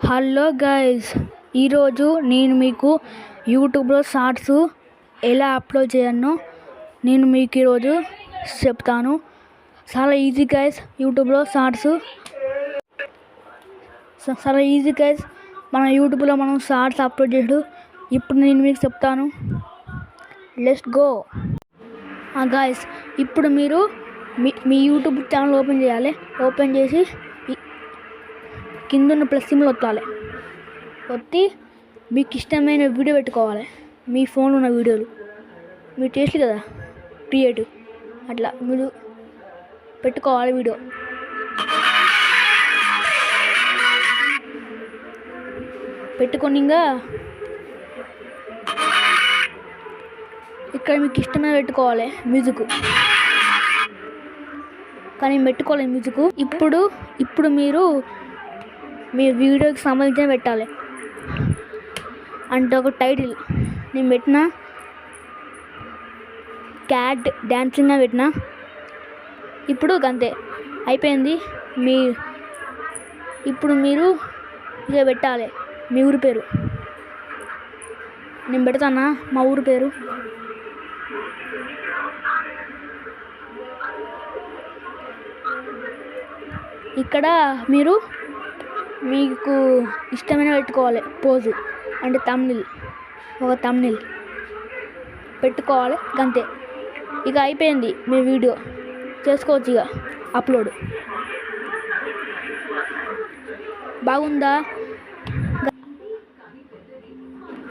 Hello guys, ఈరోజు నేను మీకు యూట్యూబ్లో షార్ట్స్ ఎలా అప్లోడ్ చేయను నేను మీకు ఈరోజు చెప్తాను. చాలా ఈజీ గైస్, యూట్యూబ్లో షార్ట్స్ చాలా ఈజీ గైస్. మన యూట్యూబ్లో మనం షార్ట్స్ అప్లోడ్ చేయడు ఇప్పుడు నేను మీకు చెప్తాను. Let's go. గైస్, ఇప్పుడు మీరు మీ యూట్యూబ్ ఛానల్ ఓపెన్ చేయాలి. ఓపెన్ చేసి కింద ఉన్న ప్లస్ సింబల్ ఒత్తి మీకు ఇష్టమైన వీడియో పెట్టుకోవాలి. మీ ఫోన్లో ఉన్న వీడియోలు మీరు చేసి కదా క్రియేటివ్, అట్లా మీరు పెట్టుకోవాలి. వీడియో పెట్టుకొని ఇంకా ఇక్కడ మీకు ఇష్టమైన పెట్టుకోవాలి మ్యూజిక్, కానీ పెట్టుకోవాలి మ్యూజిక్. ఇప్పుడు మీరు మీ వీడియోకి సంబంధించిన పెట్టాలి. అంటే ఒక టైటిల్ నేను పెట్టిన క్యాట్ డ్యాన్సింగ్ అని పెట్టిన. ఇప్పుడు అంతే అయిపోయింది. ఇప్పుడు మీరు ఇక పెట్టాలి మీ ఊరి పేరు. నేను పెడతానా మా ఊరి పేరు. ఇక్కడ మీరు మీకు ఇష్టమైన పెట్టుకోవాలి పోజు, అంటే ఒక తమ్నెయిల్ పెట్టుకోవాలి. అంతే, ఇక అయిపోయింది. మీ వీడియో చేసుకోవచ్చు ఇక అప్లోడ్. బాగుందా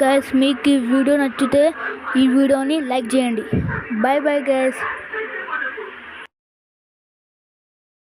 గైస్? మీకు ఈ వీడియో నచ్చితే ఈ వీడియోని లైక్ చేయండి. Bye bye guys.